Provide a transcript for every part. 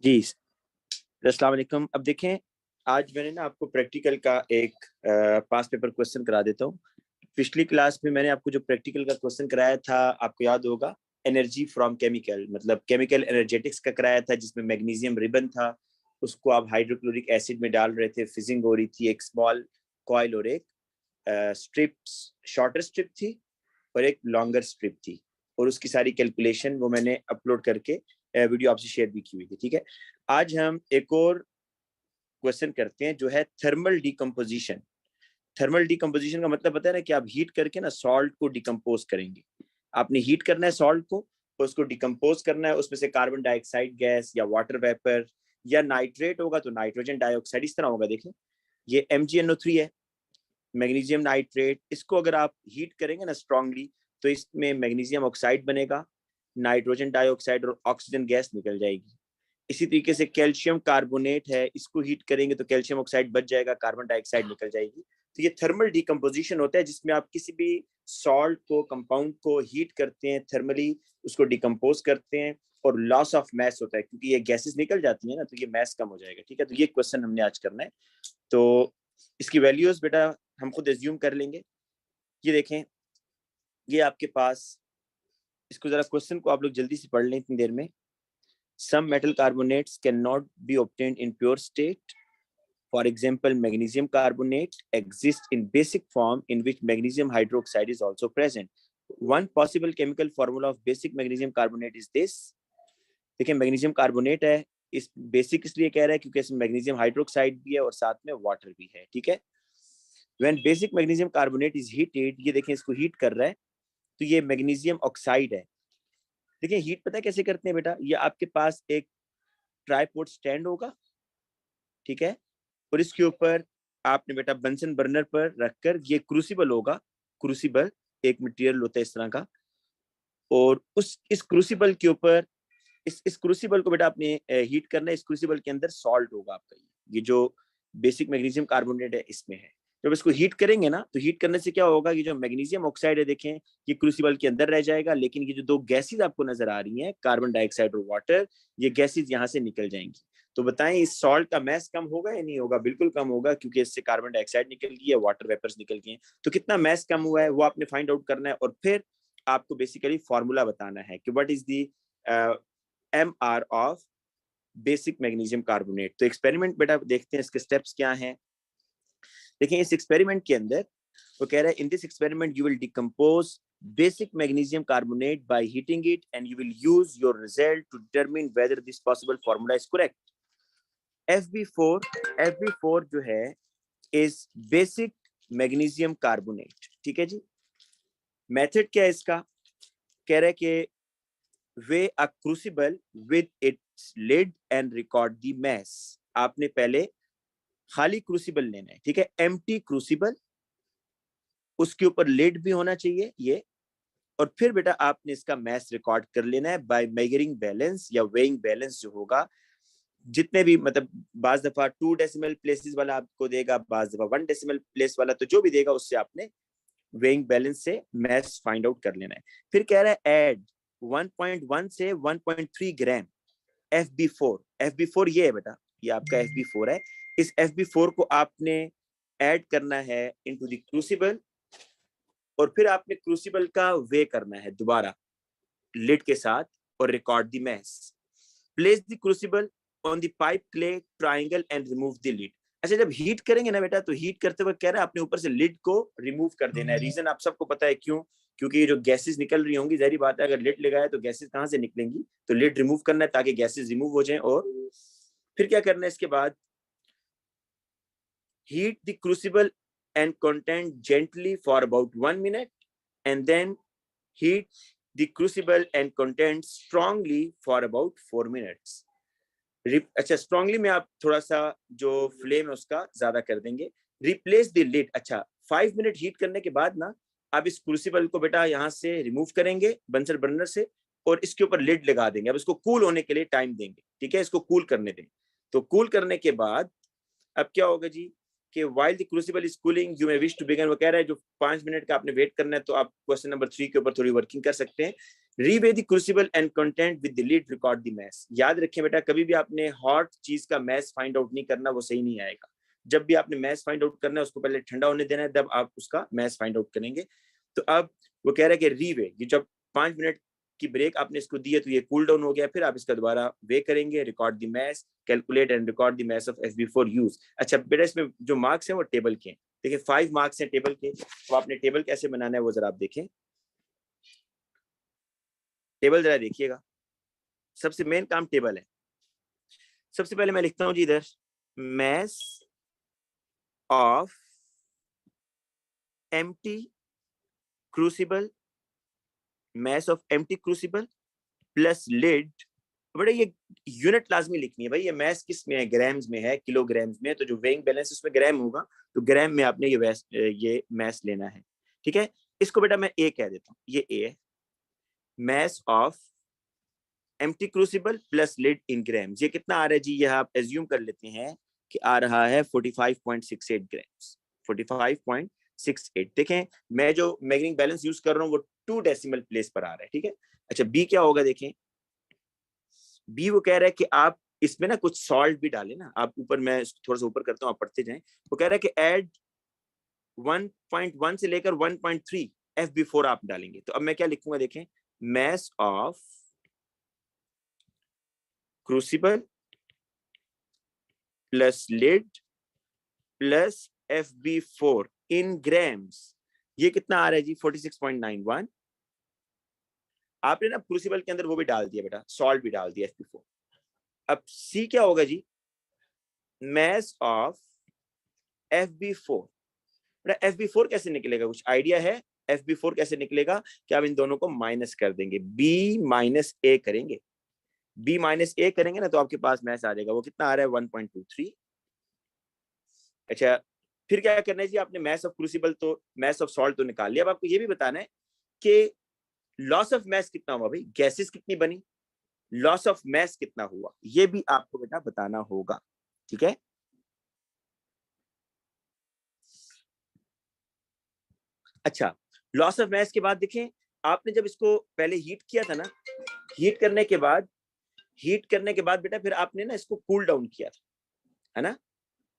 जी, अस्सलाम वालेकुम। अब देखें, आज मैंने ना आपको प्रैक्टिकल का एक पास पेपर क्वेश्चन करा देता हूँ। पिछली क्लास में मैंने आपको जो प्रैक्टिकल का क्वेश्चन कराया था, आपको याद होगा, एनर्जी फ्रॉम केमिकल, मतलब केमिकल एनर्जेटिक्स का कराया था, जिसमें मैग्नीशियम रिबन था। उसको आप हाइड्रोक्लोरिक एसिड में डाल रहे थे, फिजिंग हो रही थी, एक स्मॉल कॉइल और एक स्ट्रिप्स, शॉर्टर स्ट्रिप थी और एक लॉन्गर स्ट्रिप थी। और उसकी सारी कैलकुलेशन वो मैंने अपलोड करके वीडियो आपसे शेयर भी की हुई थी। ठीक है, आज हम एक और क्वेश्चन करते हैं जो है थर्मल डिकम्पोजिशन। थर्मल डिकम्पोजिशन का मतलब पता है ना, कि आप हीट करके ना सॉल्ट को डिकम्पोज करेंगे। आपने हीट करना है सॉल्ट को, तो उसको डिकम्पोज करना है, उसमें से कार्बन डाइऑक्साइड गैस या वाटर वेपर या नाइट्रेट होगा तो नाइट्रोजन डाइऑक्साइड इस तरह होगा। देखें, ये MgNO3 है, मैग्नीशियम नाइट्रेट। इसको अगर आप हीट करेंगे ना स्ट्रांगली, तो इसमें मैग्नीशियम ऑक्साइड बनेगा, नाइट्रोजन डाइऑक्साइड और ऑक्सीजन गैस निकल जाएगी। इसी तरीके से कैल्शियम कार्बोनेट है, इसको हीट करेंगे तो कैल्शियम ऑक्साइड बच जाएगा, कार्बन डाइऑक्साइड निकल जाएगी। तो ये थर्मल डिकम्पोजिशन होता है, जिसमें आप किसी भी सॉल्ट को, कंपाउंड को हीट करते हैं थर्मली, उसको डिकम्पोज करते हैं और लॉस ऑफ मैस होता है, क्योंकि ये गैसेस निकल जाती है ना, तो ये मैस कम हो जाएगा। ठीक है, तो ये क्वेश्चन हमने आज करना है। तो इसकी वैल्यूज बेटा हम खुद एज्यूम कर लेंगे। ये देखें, ये आपके पास, इसको जरा क्वेश्चन को आप लोग जल्दी से पढ़ लें इतनी देर में। Some metal carbonates cannot be obtained in pure state. For example, magnesium carbonate exists in basic form in which magnesium hydroxide is also present. One possible chemical formula of basic magnesium carbonate is this. देखिए, magnesium carbonate है, इस basic इसलिए कह रहा है क्योंकि इसमें magnesium hydroxide भी है और साथ में वाटर भी है। ठीक है, when basic magnesium carbonate is heated, ये देखें इसको हीट कर रहा है, तो ये मैग्नीशियम ऑक्साइड है। देखिए हीट पता है कैसे करते हैं बेटा, ये आपके पास एक ट्राईपोर्ट स्टैंड होगा, ठीक है, और इसके ऊपर आपने बेटा बंसन बर्नर पर रखकर, ये क्रूसिबल होगा, क्रूसिबल एक मटेरियल होता है इस तरह का, और उस इस क्रूसिबल के ऊपर इस क्रूसिबल को बेटा आपने हीट करना है। इस क्रूसिबल के अंदर सॉल्ट होगा आपका, ये जो बेसिक मैग्नीशियम कार्बोनेट है इसमें है। जब इसको हीट करेंगे ना, तो हीट करने से क्या होगा कि जो मैग्नीशियम ऑक्साइड है, देखें, ये क्रूसिबल के अंदर रह जाएगा, लेकिन ये जो दो गैसेज आपको नजर आ रही हैं, कार्बन डाइऑक्साइड और वाटर, ये गैसेज यहाँ से निकल जाएंगी। तो बताएं इस सॉल्ट का मैस कम होगा या नहीं होगा? बिल्कुल कम होगा, क्योंकि इससे कार्बन डाइऑक्साइड निकल गई है, वाटर वेपर्स निकल गए हैं। तो कितना मैस कम हुआ है वो आपने फाइंड आउट करना है, और फिर आपको बेसिकली फॉर्मूला बताना है कि what is the MR of basic magnesium carbonate. तो एक्सपेरिमेंट बेटा देखते हैं, इसके स्टेप्स क्या हैं। देखिए इस एक्सपेरिमेंट के अंदर वो कह रहा है, in this experiment you will decompose basic magnesium carbonate by heating it and you will use your result to determine whether this possible formula is correct. FB4 जो है is basic magnesium carbonate। ठीक है जी, method क्या है इसका? कह रहा है कि weigh a crucible with its lid and record the mass. आपने पहले खाली क्रूसिबल लेना है, ठीक है, एम्प्टी क्रूसिबल, उसके ऊपर लिड भी होना चाहिए ये, और फिर बेटा आपने इसका मैस रिकॉर्ड कर लेना है बाय मेजरिंग बैलेंस या वेइंग बैलेंस जो होगा, जितने भी, मतलब बाज दफा 2 डेसिमल प्लेसेस वाला आपको देगा, बाज दफा 1 डेसिमल प्लेस वाला, तो जो भी देगा उससे आपने वेइंग बैलेंस से मैस फाइंड आउट कर लेना है। फिर कह रहा है ऐड 1.1 से 1.3 ग्राम FB4 ये है बेटा, ये आपका FB4 है। इस FB4 को आपने ऐड करना है इनटू द क्रूसिबल, और फिर आपने क्रूसिबल का वे करना है दोबारा लिड के साथ, और record the mass. Place the crucible on the pipe clay triangle and remove the lid. अच्छा, जब हीट करेंगे ना बेटा, तो हीट करते वक्त कह रहा है आपने ऊपर से लिड को रिमूव कर देना है। रीजन आप सबको पता है क्यों? क्योंकि ये जो गैसेस निकल रही होंगी, जहरी बात है, अगर लिड लगाए तो गैसेस कहां से निकलेंगी, तो लिड रिमूव करना है ताकि गैसेस रिमूव हो जाएं। और फिर क्या करना है इसके बाद, heat the crucible and content gently for about 1 minute and then heat the crucible and content strongly for about 4 minutes. अच्छा, स्ट्रांगली में आप थोड़ा सा जो फ्लेम है उसका ज्यादा कर देंगे। Replace the lid. अच्छा, 5 मिनट हीट करने के बाद ना आप इस क्रूसिबल को बेटा यहाँ से रिमूव करेंगे बंसर बर्नर से, और इसके ऊपर लिड लगा देंगे। अब इसको कूल होने के लिए टाइम देंगे, ठीक है, इसको कूल करने दें। तो कूल करने के बाद अब क्या होगा जी, कि while the crucible is cooling you may wish to begin, वो कह रहा है जो 5 मिनट का आपने वेट करना है, तो आप क्वेश्चन नंबर 3 के ऊपर थोड़ी वर्किंग कर सकते हैं। Reweigh the crucible and content with the lid, record the mass. याद रखें बेटा, कभी भी आपने हॉट चीज का मैस फाइंड आउट नहीं करना, वो सही नहीं आएगा। जब भी आपने मैस फाइंड आउट करना है उसको पहले ठंडा होने देना है, तब आप उसका मैस फाइंड आउट करेंगे। तो अब वो कह रहा है कि रीवे, ये जब 5 मिनट की ब्रेक आपने इसको दी है तो ये कूल डाउन हो गया, फिर आप इसका दोबारा वे करेंगे, record the mass, calculate and record the mass of FB for use. अच्छा बेटा, इसमें जो मार्क्स हैं वो टेबल के हैं। देखिए 5 मार्क्स हैं टेबल के, तो आपने टेबल कैसे बनाना है वो जरा आप देखें। टेबल जरा देखिएगा, सबसे मेन काम टेबल है। सबसे पहले मैं लिखता हूं जी इधर mass of empty crucible, mass of empty crucible plus lid. बड़ा ये यूनिट लाजमी लिखनी है भाई, ये मैस किस में है, ग्राम्स में है, किलोग्राम्स में है, तो जो वेइंग बैलेंस उसमें ग्राम होगा, तो ग्राम में आपने ये मैस लेना है। ठीक है, इसको बेटा मैं ए कह देता हूँ, ये ए है। Mass of empty crucible plus lid in grams, ये कितना आ रहा है जी, ये आप एज्यूम कर लेते हैं कि आ रहा है 45.68 ग्राम्स, 45.68। देखें मैं जो मैग्नीक बैलेंस यूज कर रहा हूँ वो 2 डेसिमल प्लेस पर आ रहा है। ठीक है, अच्छा बी क्या होगा, देखें बी वो कह रहा है कि आप इसमें ना कुछ सॉल्ट भी डालें ना, आप ऊपर, मैं थोड़ा सा ऊपर करता हूँ आप पढ़ते जाएं। वो कह रहा है कि ऐड 1.1 से लेकर 1.3 FB4 आप डालेंगे। तो अब मैं क्या लिखूंगा, देखें mass of crucible plus lid plus FB4 in grams, ये कितना आ रहा है जी 46.91। आपने ना क्रूसिबल के अंदर वो भी डाल दिया बेटा, सॉल्ट भी डाल दिया FB4। अब सी क्या होगा जी, मैस ऑफ FB4। बेटा FB4 कैसे निकलेगा, कुछ आइडिया है FB4 कैसे निकलेगा? कि आप इन दोनों को माइनस कर देंगे, B माइनस ए करेंगे, B माइनस ए करेंगे ना, तो आपके पास मैस आ जाएगा, वो कितना आ रहा है 1.23। अच्छा फिर क्या करना है जी, आपने मैस ऑफ क्रूसिबल तो मैस ऑफ सॉल्ट तो निकाल लिया, अब आपको ये भी बताना है कि लॉस ऑफ मैस कितना हुआ, भाई गैसेस कितनी बनी, लॉस ऑफ मैस कितना हुआ, ये भी आपको बेटा बताना होगा। ठीक है, अच्छा लॉस ऑफ मैस के बाद देखें, आपने जब इसको पहले हीट किया था ना, हीट करने के बाद बेटा फिर आपने ना इसको कूल डाउन किया था, है ना,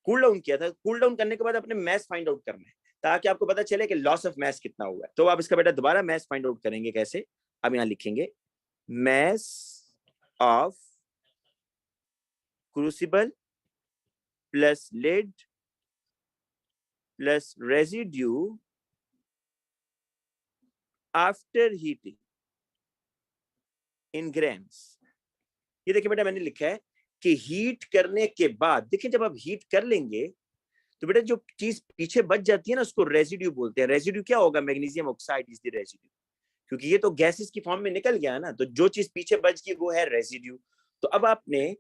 कूल डाउन किया था। कूल डाउन करने के बाद अपने मैस फाइंड आउट करना है, ताकि आपको पता चले कि लॉस ऑफ मैस कितना हुआ है। तो आप इसका बेटा दोबारा मैस फाइंड आउट करेंगे, कैसे, अब यहां लिखेंगे mass of crucible plus lid plus residue after heating in grams. ये देखिए बेटा मैंने लिखा है कि हीट करने के बाद, देखिए जब आप हीट कर लेंगे तो बेटा जो चीज पीछे बच जाती है ना उसको रेजिड्यू बोलते हैं। रेजिड्यू क्या होगा, magnesium oxide is the residue, क्योंकि ये तो गैसेस की फॉर्म में निकल गया ना, तो जो चीज पीछे बच गई वो है रेजिड्यू। तो अब आपने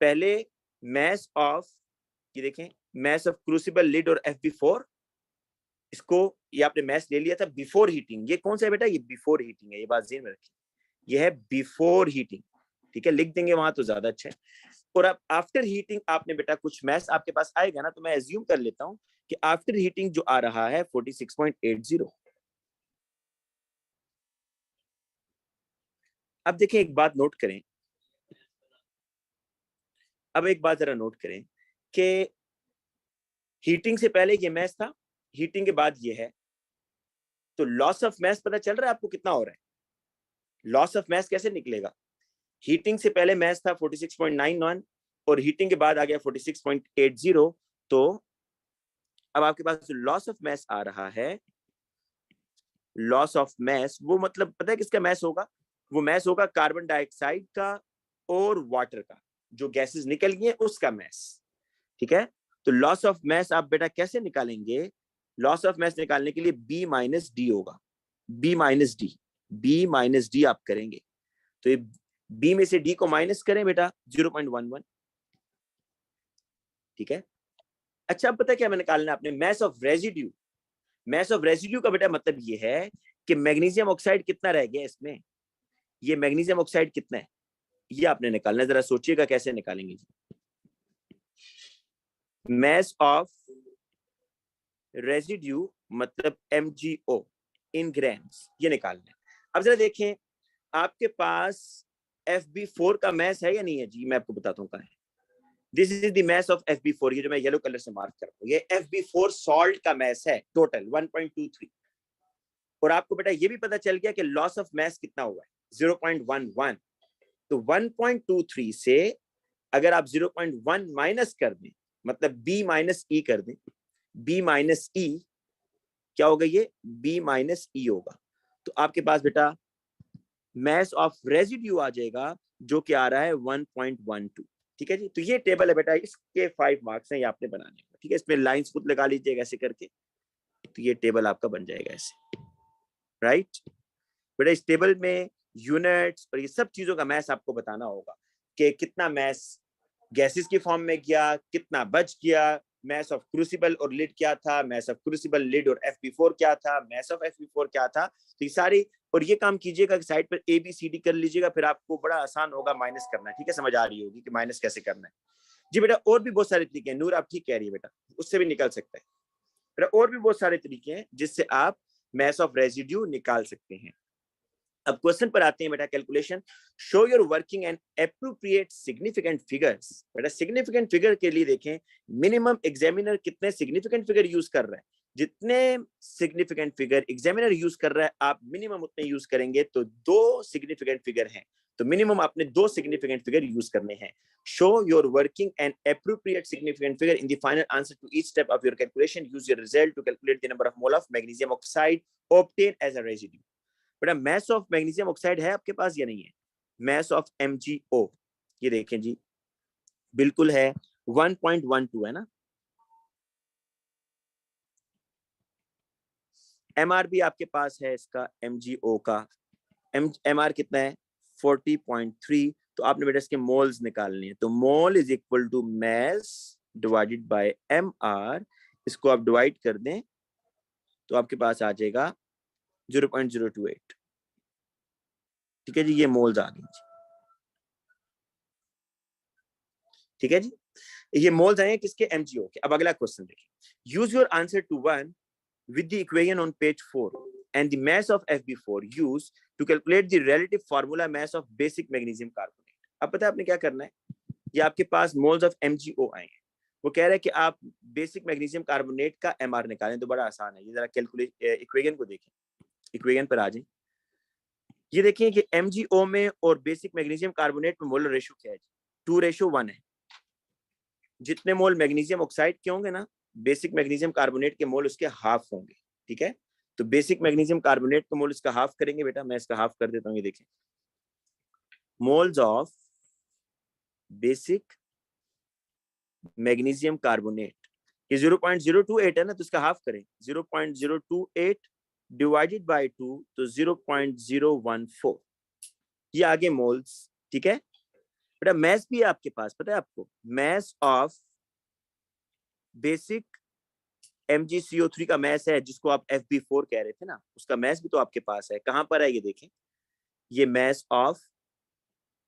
पहले मैस ऑफ, ये देखें मैस ऑफ क्रूसिबल लिड और FB4, इसको ये आपने मैस ले लिया था बिफोर हीटिंग। ये कौन सा है बेटा, ये बिफोर हीटिंग है, ये बात ध्यान में रखिए, ये है बिफोर हीटिंग। ठीक है, लिख देंगे वहां तो ज्यादा अच्छा है। और अब आफ्टर हीटिंग आपने बेटा कुछ मैस आपके पास आएगा ना, तो मैं एज्यूम कर लेता हूं कि आफ्टर हीटिंग जो आ रहा है 46.80। अब देखिए एक बात नोट करें, अब एक बात जरा नोट करें कि हीटिंग से पहले ये मैस था, हीटिंग के बाद ये है, तो लॉस ऑफ मैस पता चल रहा है आपको कितना हो रहा है? लॉस ऑफ मैस कैसे निकलेगा, हीटिंग से पहले मैस था 46.91 और हीटिंग के बाद आ गया 46.80। तो अब आपके पास जो लॉस ऑफ मैस आ रहा है, लॉस ऑफ मैस, वो मतलब पता है किसका मैस होगा, वो मैस होगा कार्बन डाइऑक्साइड का और वाटर का, जो गैसेस निकल गई है उसका मैस। ठीक है, तो लॉस ऑफ मैस आप बेटा कैसे निकालेंगे, लॉस ऑफ मैस निकालने के लिए बी माइनस डी होगा, B minus D, B minus D आप करेंगे। तो ये बी में से डी को माइनस करें बेटा 0.11। ठीक है, अच्छा अब पता है क्या मैं निकालना है आपने, mass of residue. Mass of residue का बेटा मतलब ये है कि मैग्नीशियम ऑक्साइड कितना रह गया इसमें, ये मैग्नीशियम ऑक्साइड कितना है ये आपने निकालना है। जरा सोचिएगा कैसे निकालेंगे। मैस ऑफ रेजिड्यू मतलब MgO इन ग्राम्स, ये निकालना है। अब जरा देखें आपके पास FB4 का मैस है या नहीं है जी? मैं आपको बताता हूँ कहाँ है। This is the mass of FB4, ये जो मैं येलो कलर से मार्क कर रहा हूँ, ये FB4 सॉल्ट का मैस है टोटल 1.23। और आपको बेटा ये भी पता चल गया कि लॉस ऑफ मैस कितना हुआ है 0.11। तो 1.23 से अगर आप 0.1 माइनस कर दें, मतलब B माइनस E कर दें, B माइनस E क्या होगा? ये B माइनस E होगा। तो आपके पास बेटा मैस ऑफ रेजिड्यू आ जाएगा जो कि आ रहा है 1.12। ठीक है जी। तो ये टेबल है बेटा, इसके 5 मार्क्स हैं, ये आपने बनाने हैं। ठीक है, इसमें लाइंस खुद लगा लीजिएगा ऐसे करके, तो ये टेबल आपका बन जाएगा ऐसे, राइट बेटा। इस टेबल में यूनिट्स और ये सब चीजों का मैस आपको बताना होगा कि कितना मैस गैसेस की फॉर्म में गया, कितना बच गया, मैस ऑफ क्रूसिबल और लिड क्या था, मैस ऑफ क्रूसिबल, लिड और FB4 क्या था, मैस ऑफ FB4 क्या था। तो ये सारी, और ये काम कीजिएगा कि साइड पर ABCD कर लीजिएगा, फिर आपको बड़ा आसान होगा माइनस करना। ठीक है, समझ आ रही होगी कि माइनस कैसे करना है जी बेटा। और भी बहुत सारे तरीके हैं, नूर आप ठीक कह रही है बेटा, उससे भी निकल सकता है बेटा। और भी बहुत सारे तरीके हैं जिससे आप मैस ऑफ रेजिड्यू निकाल सकते हैं। अब क्वेश्चन पर आते हैं बेटा, calculation. Show your working and appropriate significant figures. बेटा सिग्निफिकेंट फिगर के लिए देखें मिनिमम एग्जामिनर कितने सिग्निफिकेंट फिगर यूज कर रहा है। जितने सिग्निफिकेंट फिगर एग्जामिनर यूज कर रहा है आप मिनिमम उतने यूज करेंगे। तो 2 सिग्निफिकेंट फिगर हैं, तो मिनिमम आपने 2 सिग्निफिकेंट फिगर यूज करने हैं। Show your working and appropriate significant figure in the final answer to each step of your calculation. Use your result to calculate the number of mole of magnesium oxide obtain as a residue. बेटा mass of magnesium oxide है आपके पास या नहीं है? Mass of MgO ये देखें जी, बिल्कुल है, 1.12 है ना। MR भी आपके पास है इसका, MgO का MR कितना है 40.3। तो आपने बेटा इसके मोल्स निकालने हैं। तो mole is equal to mass divided by MR। इसको आप डिवाइड कर दें तो आपके पास आ जाएगा 0.028। ठीक है जी, ये मोल्स आ गए जी। ठीक है जी, ये मोल्स आए हैं किसके? MgO के। अब अगला क्वेश्चन देखिए। Use your answer to one with the equation on page 4 and the mass of FB4 used to calculate the relative formula mass of basic magnesium carbonate। अब पता है आपने क्या करना है, ये आपके पास मोल्स ऑफ MgO आए हैं, वो कह रहा है कि आप बेसिक मैग्नीशियम कार्बोनेट का MR निकालें। तो बड़ा आसान है, ये जरा कैलकुलेट इक्वेशन को देखें, इक्वेशन पर आ जाए। ये देखिए कि MgO में और बेसिक मैग्नीशियम कार्बोनेट में मोलर रेशियो क्या है? 2:1 है। जितने मोल मैग्नीशियम ऑक्साइड के होंगे ना, बेसिक मैग्नीशियम कार्बोनेट के मोल उसके हाफ होंगे। ठीक है, तो बेसिक मैग्नीशियम कार्बोनेट का मोल इसका हाफ करेंगे बेटा। मैं इसका हाफ कर देता हूँ, ये देखें moles of basic magnesium carbonate, ये 0.028 है ना, तो इसका हाफ करें 0.028 डिवाइडेड बाय 2 तो 0.014, ये आगे मोल्स। ठीक है बेटा, मैस भी है आपके पास, पता है आपको, मैस ऑफ बेसिक MgCO3 का मैस है जिसको आप FB4 कह रहे थे ना, उसका मैस भी तो आपके पास है। कहां पर है ये देखें, ये मैस ऑफ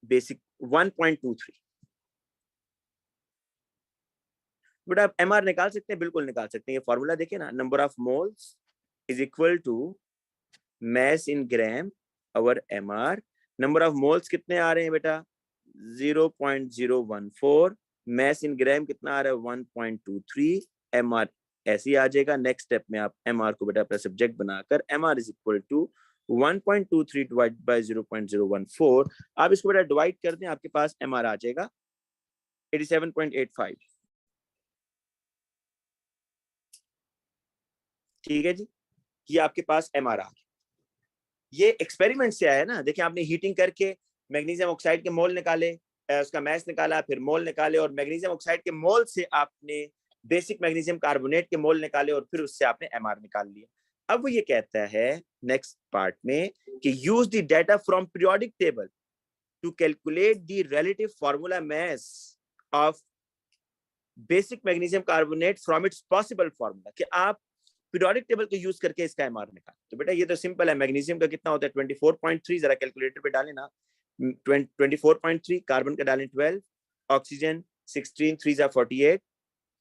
बेसिक 1.23। बेटा आप MR निकाल सकते हैं, बिल्कुल निकाल सकते हैं। ये फॉर्मूला देखें ना, number of moles is equal to mass in gram और MR। नंबर ऑफ मोल्स कितने आ रहे हैं बेटा? 0.014। मैस इन ग्राम कितना आ रहा है? 1.23। MR ऐसे ही आ जाएगा। नेक्स्ट स्टेप में आप MR को बेटा अपना सब्जेक्ट बनाकर MR is equal to 1.23 divide by 0.014। आप इसको बेटा डिवाइड कर दें, आपके पास MR आ जाएगा 87.85। ठीक है जी, ये आपके पास MR आ गया। ये एक्सपेरिमेंट से आया ना, देखिए आपने हीटिंग करके मैग्नीशियम ऑक्साइड के मोल निकाले, उसका मैस निकाला, फिर मोल निकाले, और मैग्नीशियम ऑक्साइड के मोल से आपने बेसिक मैग्नीशियम कार्बोनेट के मोल निकाले, और फिर उससे आपने MR निकाल लिया। अब वो ये कहता है नेक्स्ट पार्ट में कि use the data from periodic table to calculate the relative formula mass of basic magnesium carbonate from its possible formula, कि आप पीरियोडिक टेबल को यूज करके इसका MR निकाल। तो बेटा ये तो सिंपल है, मैग्नीशियम का कितना होता है 24.3, जरा कैलकुलेटर पे डालें ना, 24.3, कार्बन का डालें 12, ऑक्सीजन 16, 3 48,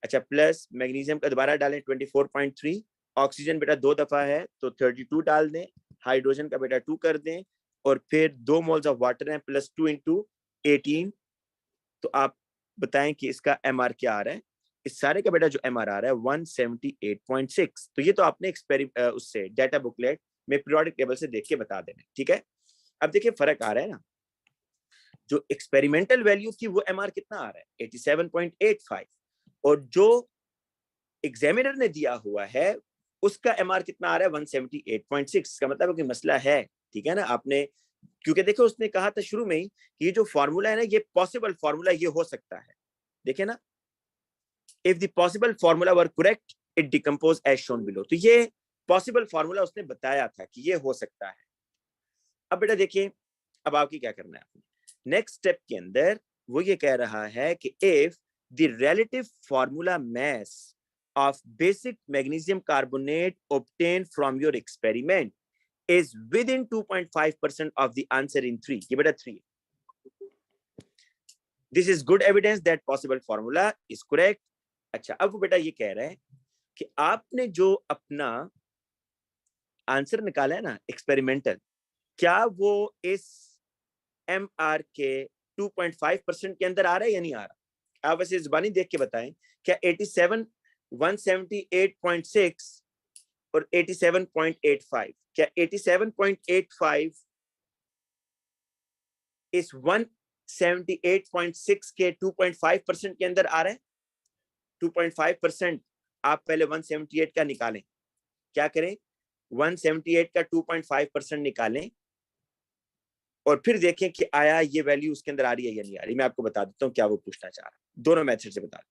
अच्छा प्लस मैग्नीशियम का दोबारा डालें 24.3, ऑक्सीजन बेटा 2 दफा है तो 32 डाल दें, हाइड्रोजन का बेटा 2 कर दें, और फिर 2 मोल्स ऑफ वाटर हैं प्लस 2 × 18। तो आप बताएं कि इसका एमआर क्या आ रहा है। इस सारे का बेटा जो एमआर आ रहा है 178.6। तो ये तो आपने उससे डाटा बुकलेट में पीरियोडिक टेबल से देख के बता देना, ठीक है। अब देखिए फर्क आ रहा है ना, जो एक्सपेरिमेंटल वैल्यू थी वो एमआर कितना आ रहा है 87.85, और जो एग्जामिनर ने दिया हुआ है उसका एमआर कितना आ रहा है 178.6। का मतलब है कि मसला है, ठीक है ना। आपने क्योंकि देखो उसने कहा था शुरू में ही कि ये जो फॉर्मूला है ना ये पॉसिबल फॉर्मूला ये हो सकता है, देखे ना, if the possible formula were correct it decompose as shown below. तो ये पॉसिबल फॉर्मूला उसने बताया था कि ये हो सकता है। अब बेटा देखिए अब आपकी क्या करना है, नेक्स्ट स्टेप के अंदर वो ये कह रहा है कि if the relative formula mass of basic magnesium carbonate obtained from your experiment is within 2.5% of the answer in 3, ये बेटा 3, this is good evidence that possible formula is correct। अच्छा अब वो बेटा ये कह रहे हैं कि आपने जो अपना आंसर निकाला है ना एक्सपेरिमेंटल, क्या वो इस एमआर के 2.5% के अंदर आ रहा है या नहीं आ रहा। आप वैसे जुबानी देख के बताएं, क्या 178.6 और 87.85, क्या 87.85 इस 178.6 के 2.5% के अंदर आ रहा है। 2.5% आप पहले 178 का निकालें, क्या करें 178 का 2.5% निकालें और फिर देखें कि आया ये वैल्यू उसके अंदर आ रही है या नहीं आ रही। मैं आपको बता देता हूं क्या वो पूछना चाह रहा है, दोनों मेथड से बता दें।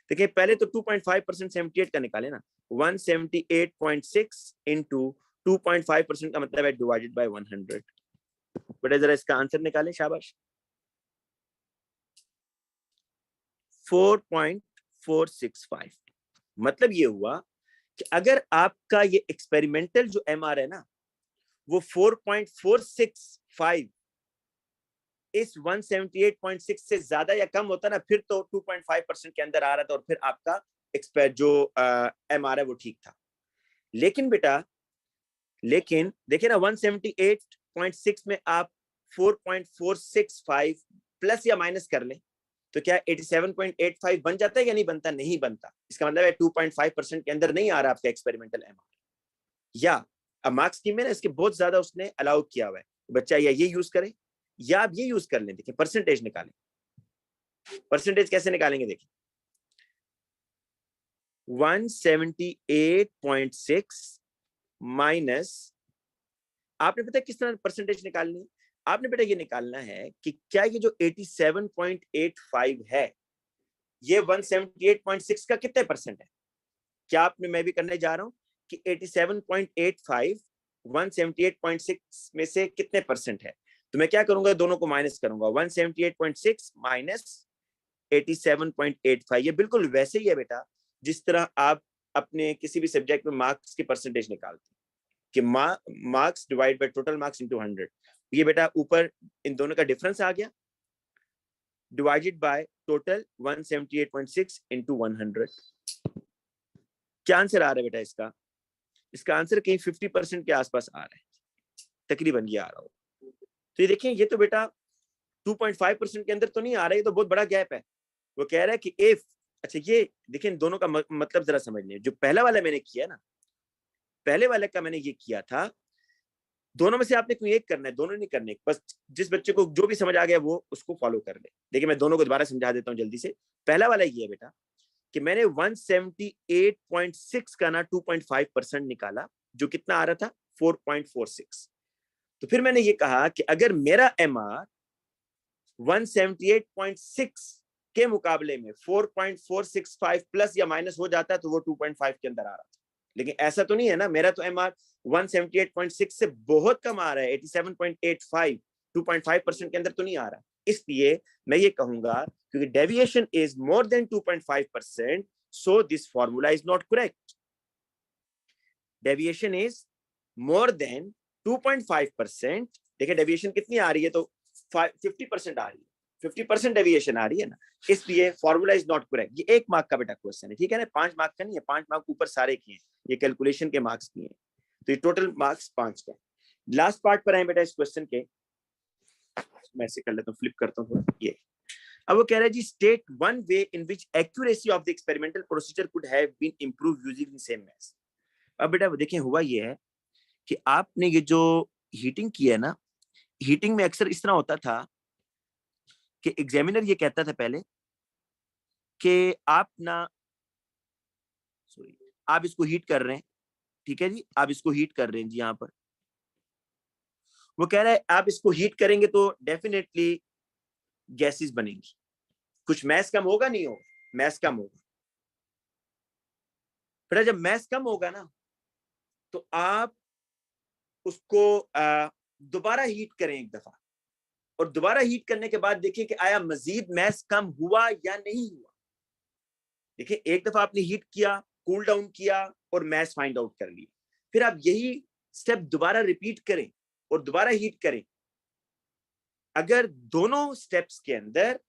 देखिए पहले तो 2.5% 78 का निकाले ना, 178.6 इंटू 2.5% का मतलब है डिवाइडेड बाय 100। बेटा जरा इसका आंसर निकालें, शाबाश। 4.465। मतलब ये हुआ कि अगर आपका ये एक्सपेरिमेंटल जो एमआर है ना वो 4.465 इस 178.6 से ज्यादा या कम होता ना, फिर तो 2.5% के अंदर आ रहा था और फिर आपका जो एमआर है वो ठीक था। लेकिन बेटा लेकिन देखिए ना 178.6 में आप 4.465 प्लस या माइनस कर लें तो क्या 87.85 बन जाता है या नहीं बनता, नहीं बनता। इसका मतलब है 2.5% के अंदर नहीं आ रहा आपका एक्सपेरिमेंटल एमआर। या अब मार्क्स स्कीम में ना इसके बहुत ज्यादा उसने अलाउ किया हुआ है, बच्चा या ये यूज करे या आप ये यूज कर लें। देखिए परसेंटेज निकालें, परसेंटेज कैसे निकालेंगे देखिए 178.6 माइनस, आपने पता है किस तरह परसेंटेज निकालनी है। आपने बेटा ये निकालना है कि क्या ये जो 87.85 है ये 178.6 का कितने परसेंट है। क्या आपने, मैं भी करने जा रहा हूं कि 87.85 178.6 में से कितने परसेंट है। तो मैं क्या करूंगा, दोनों को माइनस करूंगा, 178.6 माइनस 87.85। ये बिल्कुल वैसे ही है बेटा जिस तरह आप अपने किसी भी सब्जेक्ट में मार्क्स की परसेंटेज निकालते हैं कि marks divide by total marks into 100। ये बेटा ऊपर इन दोनों का डिफरेंस आ गया डिवाइडेड बाय टोटल 178.6 इनटू 100। क्या आंसर आ रहा है बेटा इसका, इसका आंसर कहीं 50% के आसपास आ रहा है, तकरीबन ये आ रहा हो। तो ये देखिए ये तो बेटा 2.5% के अंदर तो नहीं आ रहा है, ये तो बहुत बड़ा गैप है। वो कह रहा है कि इफ, अच्छा ये देखिए दोनों का मतलब जरा समझ लें। जो पहला वाला मैंने किया ना, पहले वाले का मैंने ये किया था, दोनों में से आपने कोई एक करना है, दोनों नहीं करने, बस जिस बच्चे को जो भी समझ आ गया वो उसको फॉलो कर ले। देखिए मैं दोनों को दोबारा समझा देता हूँ जल्दी से। पहला वाला ये है बेटा कि मैंने 178.6 का ना 2.5% निकाला जो कितना आ रहा था 4.46। तो फिर मैंने ये कहा कि अगर मेरा एमआर 178.6 के मुकाबले में 4.465 प्लस या माइनस हो जाता है तो वो 2.5 के अंदर आ रहा था। लेकिन ऐसा तो नहीं है ना, मेरा तो एमआर 178.6 से बहुत कम आ रहा है, 87.85, 2.5% के अंदर तो नहीं आ रहा। इसलिए मैं ये कहूंगा क्योंकि deviation is more than 2.5%, so this formula is not correct. Deviation is more than 2.5%। देखिए डेविएशन कितनी आ रही है तो 50% आ रही है, 50% डेविएशन आ रही है ना, इसलिए फॉर्मूला इज नॉट करेक्ट। ये 1 मार्क का बेटा क्वेश्चन है, ठीक है ना, 5 मार्क का नहीं है, 5 मार्क ऊपर सारे किए हैं, ये कैलकुलेशन के मार्क्स किए हैं, तो ये टोटल मार्क्स 5 का। लास्ट पार्ट पर आए बेटा इस क्वेश्चन के, मैं ऐसे कर लेता हूँ, फ्लिप करता हूँ ये। अब वो कह रहा है जी, state one way in which accuracy of the experimental procedure could have been improved using the same maths. अब बेटा देखिए हुआ ये है कि आपने ये जो हीटिंग की है ना, हीटिंग में अक्सर इस तरह होता था कि एग्जामिनर ये कहता था पहले कि आप ना, सॉरी, आप इसको हीट कर रहे हैं, ठीक है जी, आप इसको हीट कर रहे हैं जी, यहाँ पर वो कह रहा है आप इसको हीट करेंगे तो डेफिनेटली गैसेस बनेंगी, कुछ मैस कम होगा, नहीं होगा, मैस कम होगा। फिर जब मैस कम होगा ना, तो आप उसको दोबारा हीट करें एक दफा, और दोबारा हीट करने के बाद देखिए कि आया मजीद मैस कम हुआ या नहीं हुआ। देखिए एक दफा आपने हीट किया, कूल डाउन किया और मैस फाइंड आउट कर लिया, फिर आप यही स्टेप दोबारा रिपीट करें और दोबारा हीट करें। अगर दोनों स्टेप्स के अंदर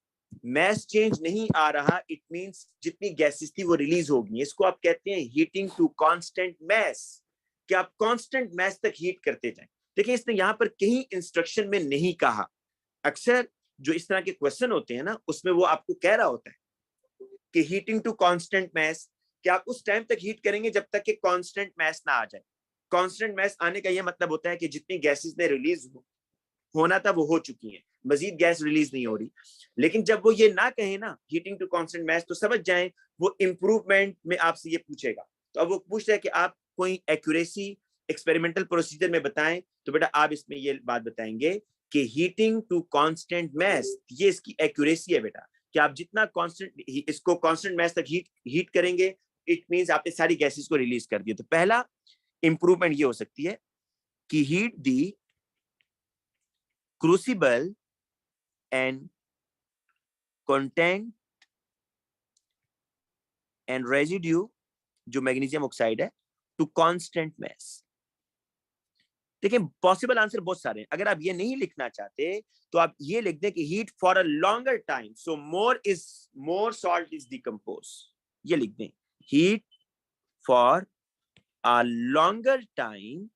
मैस चेंज नहीं आ रहा, इट मींस जितनी गैसेस थी वो रिलीज होगी। इसको आप कहते हैं हीटिंग टू कांस्टेंट मैस, कि आप कांस्टेंट मैस तक हीट करते जाएं। देखिए इसने यहां पर कहीं इंस्ट्रक्शन में नहीं कहा, अक्सर जो इस तरह के क्वेश्चन होते हैं ना, उसमें वो आपको कह रहा होता है कि हीटिंग टू कांस्टेंट मैस, कि आप उस टाइम तक हीट करेंगे जब तक कि कांस्टेंट मैस ना आ जाए। कांस्टेंट मैस आने का यह मतलब होता है कि जितनी गैसेस ने रिलीज होना था वो हो चुकी है, मजीद गैस रिलीज नहीं हो रही। लेकिन जब वो ये ना कहे ना हीटिंग टू कांस्टेंट मैस, तो समझ जाएं वो इंप्रूवमेंट में आपसे ये पूछेगा। तो अब वो पूछ रहा है कि आप कोई एक्यूरेसी एक्सपेरिमेंटल प्रोसीजर में बताएं, तो बेटा आप इसमें ये बात बताएंगे कि हीटिंग टू कांस्टेंट मैस, ये इसकी एक्यूरेसी है बेटा, कि आप जितना कांस्टेंट इसको कांस्टेंट मैस तक हीट करेंगे, इट मींस आपने सारी गैसेस को रिलीज कर दिया। तो पहला इंप्रूवमेंट ये हो सकती है कि heat the crucible and content and residue जो मैग्नीशियम ऑक्साइड है टू कांस्टेंट मैस। देखिए पॉसिबल आंसर बहुत सारे हैं, अगर आप ये नहीं लिखना चाहते तो आप ये लिख दें कि heat for a longer time, so more salt is decompose, ये लिख दें heat for a longer time,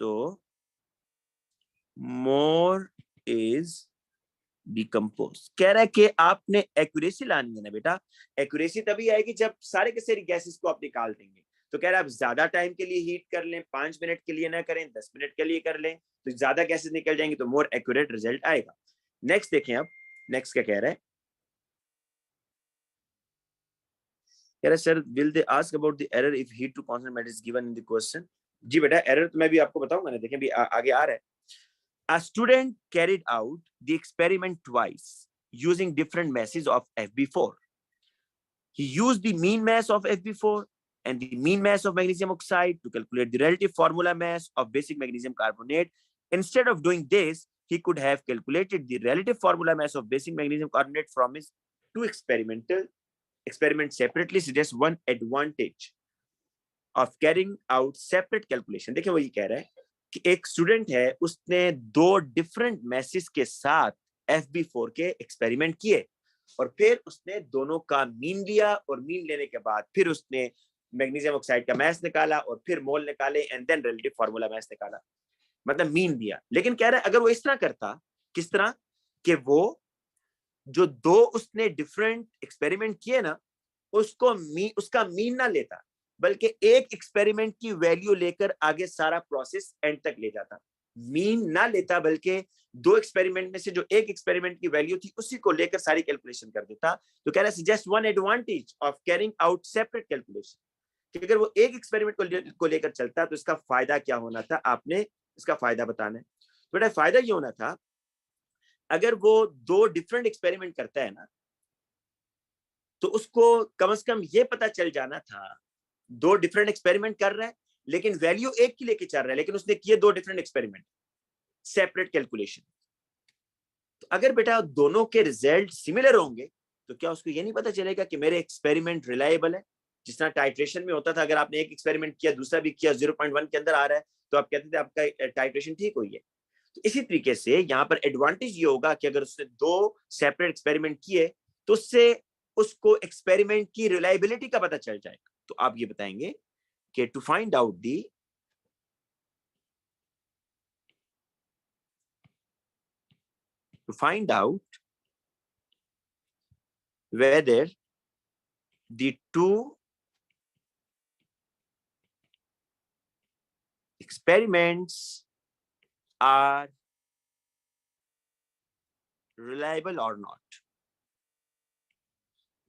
so more is decompose. कह रहा है कि आपने एक्यूरेसी लानी है ना बेटा, एक्यूरेसी तभी आएगी जब सारे के सारे गैसेस को आप निकाल देंगे। तो कह रहा है आप ज्यादा टाइम के लिए हीट कर लें, 5 मिनट के लिए ना करें, 10 मिनट के लिए कर लें, तो ज्यादा गैसेस निकल जाएंगे, तो मोर एक्यूरेट रिजल्ट आएगा। नेक्स्ट देखें, अब नेक्स्ट क्या कह रहा है, कह रहा है sir will they ask about the error if heat to constant matter is given in the question. जी बेटा एरर तो मैं भी आपको बताऊंगा ना, देखें भी आगे आ रहा है। A student carried out the experiment twice using different masses of FB4. He used the mean mass of FB4 and the mean mass of magnesium oxide to calculate the relative formula mass of basic magnesium carbonate. Instead of doing this, he could have calculated the relative formula mass of basic magnesium carbonate from his two experiments separately. Suggests one advantage of carrying out separate calculation. देखिए वो ये कह रहा है कि एक student है, उसने दो डिफरेंट मैसेज के साथ FB4 के एक्सपेरिमेंट किए और फिर उसने दोनों का मीन लिया, और मीन लेने के बाद फिर उसने मैग्नीशियम ऑक्साइड का मैस निकाला और फिर मोल निकाले and then relative formula mass निकाला, मतलब मीन दिया। लेकिन कह रहा है अगर वो इस तरह करता, किस तरह, कि वो जो दो उसने डिफरेंट एक्सपेरिमेंट किए ना, उसका मीन ना लेता, बल्कि एक एक्सपेरिमेंट की वैल्यू लेकर आगे सारा प्रोसेस एंड तक ले जाता। मीन ना लेता, बल्कि दो एक्सपेरिमेंट में से जो एक एक्सपेरिमेंट की वैल्यू थी उसी को लेकर सारी कैलकुलेशन कर देता। तो कह रहा है just one advantage of carrying out separate calculation, कि अगर वो एक एक्सपेरिमेंट को लेकर चलता तो इसका फायदा क्या होना था, आपने इसका फायदा बताना है। तो बेटा फायदा ये होना था, अगर वो दो डिफरेंट एक्सपेरिमेंट करता है ना, तो उसको कम से कम ये पता चल जाना था, दो डिफरेंट एक्सपेरिमेंट कर रहा है लेकिन वैल्यू एक की लेके चल रहा है, लेकिन उसने किए दो डिफरेंट एक्सपेरिमेंट, सेपरेट कैलकुलेशन। तो अगर बेटा दोनों के रिजल्ट सिमिलर होंगे, तो क्या उसको ये नहीं पता चलेगा कि मेरे एक्सपेरिमेंट रिलायबल है। जिस तरह टाइट्रेशन में होता था, अगर आपने एक एक्सपेरिमेंट किया दूसरा भी किया 0.1 के अंदर आ रहा है, तो आप कहते थे आपका टाइट्रेशन ठीक हुई है। तो इसी तरीके से यहाँ पर एडवांटेज ये होगा कि अगर उसने 2 सेपरेट एक्सपेरिमेंट किए तो उससे उसको एक्सपेरिमेंट की रिलायबिलिटी का पता चल जाएगा। तो आप ये बताएंगे कि to find out whether the 2 experiments are reliable or not।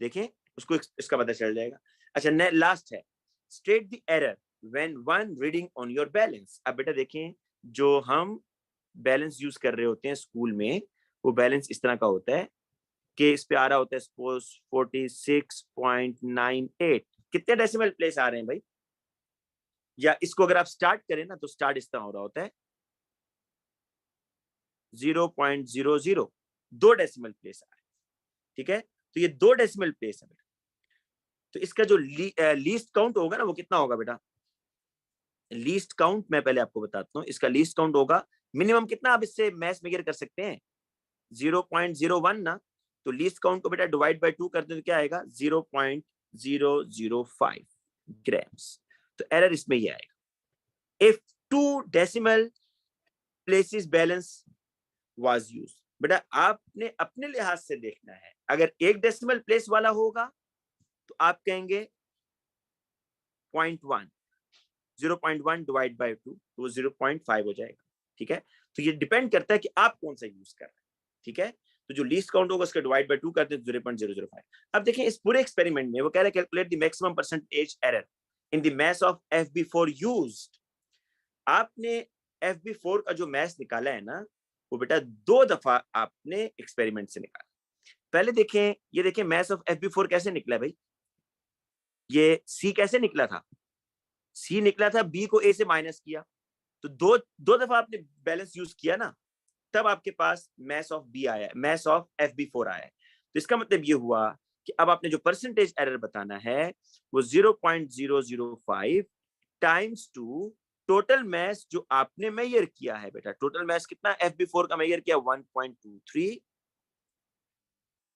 देखें, उसको इसका पता चल जाएगा। अच्छा, लास्ट है state the error when one reading on your balance. अब बेटा देखें, जो हम बैलेंस यूज कर रहे होते हैं स्कूल में, वो बैलेंस इस तरह का होता है कि इस पे आ रहा होता है सपोज 46.98। कितने डेसिमल प्लेस आ रहे हैं भाई? या इसको अगर आप स्टार्ट करें ना तो स्टार्ट इस तरह हो रहा होता है 0.00, 2 डेसिमल प्लेस आ रहे हैं। ठीक है, तो ये 2 डेसिमल प्लेस है बेटा। तो इसका जो लीस्ट काउंट होगा ना, वो कितना होगा बेटा? लीस्ट काउंट मैं पहले आपको बताता हूँ। इसका लीस्ट काउंट होगा मिनिमम कितना, आप इससे मैथ मेजर कर सकते हैं 0.01 ना। तो लीस्ट काउंट को बेटा डिवाइड बाय 2 कर दे तो क्या आएगा 0.005 ग्राम्स। तो एरर इसमें ये आएगा if 2 decimal places balance was used. बेटा आपने अपने लिहाज से देखना है, अगर 1 डेसिमल प्लेस वाला होगा तो आप कहेंगे 0.1, 0.1 डिवाइड बाय 2 तो वो 0.5 हो जाएगा। ठीक है, तो ये डिपेंड करता है कि आप कौन सा यूज कर रहे हैं। ठीक है, तो जो लीस्ट काउंट होगा उसका डिवाइड बाय 2 करते हैं 0.005। अब देखें इस पूरे एक्सपेरिमेंट में वो कह रहा है calculate the maximum percentage error in the math of FB4 used. आपने FB4 का जो मैथ निकाला है ना, वो बेटा 2 दफा आपने एक्सपेरिमेंट से निकाला। पहले देखें, ये देखें मैथ ऑफ FB4 कैसे निकला भाई। ये C कैसे निकला था? C निकला था B को A से माइनस किया, तो दो दफा आपने बैलेंस यूज किया ना, तब आपके पास मैथ ऑफ B आया, मैथ ऑफ FB4 आया है। तो इसका मतलब ये हुआ कि अब आपने जो परसेंटेज एरर बताना है वो 0.005 टाइम्स 2 टोटल मैथ जो आपने मेजर किया है। बेटा टोटल मैथ कितना FB4 का मेजर किया 1.23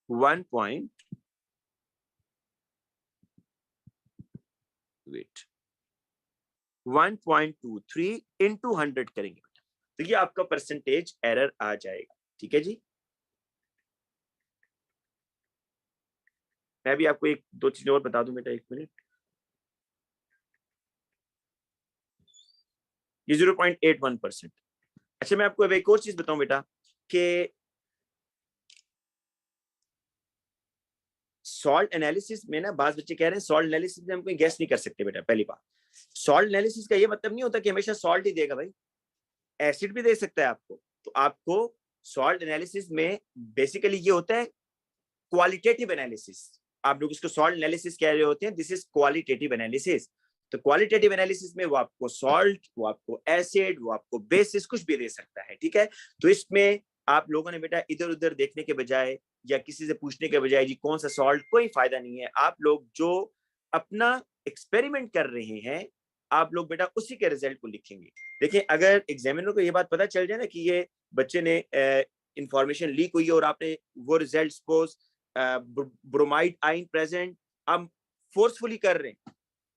1.23 into 100 करेंगे बेटा, तो ये आपका परसेंटेज एरर आ जाएगा। ठीक है जी, मैं भी आपको 1-2 चीजें और बता दूं बेटा, 1 मिनट। ये 0.81%। अच्छा, मैं आपको अब एक और चीज बताऊं बेटा कि सॉल्ट एनालिसिस में ना, बात बच्चे कह रहे हैं सॉल्ट एनालिसिस में हम कोई गैस नहीं कर सकते बेटा। पहली बात, सॉल्ट एनालिसिस का ये मतलब नहीं होता कि हमेशा सॉल्ट ही देगा भाई, एसिड भी दे सकता है आपको। तो आपको सॉल्ट एनालिसिस में बेसिकली ये होता है क्वालिटेटिव एनालिसिस। आप लोग इसको सॉल्ट एनालिसिस कह रहे होते हैं, दिस इज क्वालिटेटिव एनालिसिस। तो क्वालिटेटिव एनालिसिस में वो आपको सॉल्ट, वो आपको एसिड, वो आपको बेसिस कुछ भी दे सकता है। ठीक है, तो इसमें आप लोगों ने बेटा इधर उधर देखने के बजाय या किसी से पूछने के बजाय जी कौन सा सॉल्ट, कोई फायदा नहीं है। आप लोग जो अपना एक्सपेरिमेंट कर रहे हैं, आप लोग बेटा उसी के रिजल्ट को लिखेंगे। देखिए, अगर एग्जामिनर को ये बात पता चल जाए ना कि ये बच्चे ने इंफॉर्मेशन लीक हुई है और आपने वो result suppose bromide ion present, आप फोर्सफुली कर रहे हैं,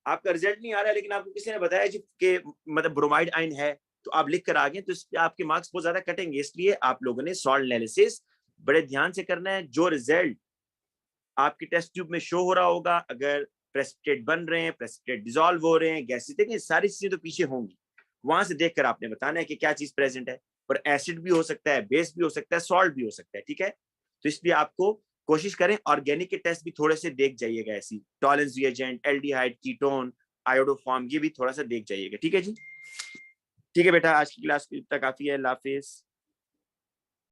आपका रिजल्ट नहीं आ रहा है, लेकिन आपको किसी ने बताया जी कि मतलब ब्रोमाइड आयन है, तो आप लिख कर आ गए, तो इसलिए आपके मार्क्स बहुत ज्यादा कटेंगे। इसलिए आप लोगों ने सॉल्ट एनालिसिस बड़े ध्यान से करना है। जो रिजल्ट आपके टेस्ट ट्यूब में शो हो रहा होगा, अगर प्रेसिपिटेट बन रहे हैं, प्रेसिपिटेट डिसॉल्व हो रहे हैं, गैसेस, देखिए सारी चीजें तो पीछे होंगी, वहां से देखकर आपने बताना है कि क्या चीज प्रेजेंट है। और एसिड भी हो सकता है, बेस भी हो सकता है, सॉल्ट भी हो सकता है। ठीक है, तो इसलिए आपको कोशिश करें ऑर्गेनिक के टेस्ट भी थोड़े से देख जाइएगा, ऐसी Tollens reagent, aldehyde, ketone, iodoform, ये भी थोड़ा सा देख जाइएगा। ठीक है जी, ठीक है बेटा, आज की क्लास इतना काफी है। अल्लाह हाफिज।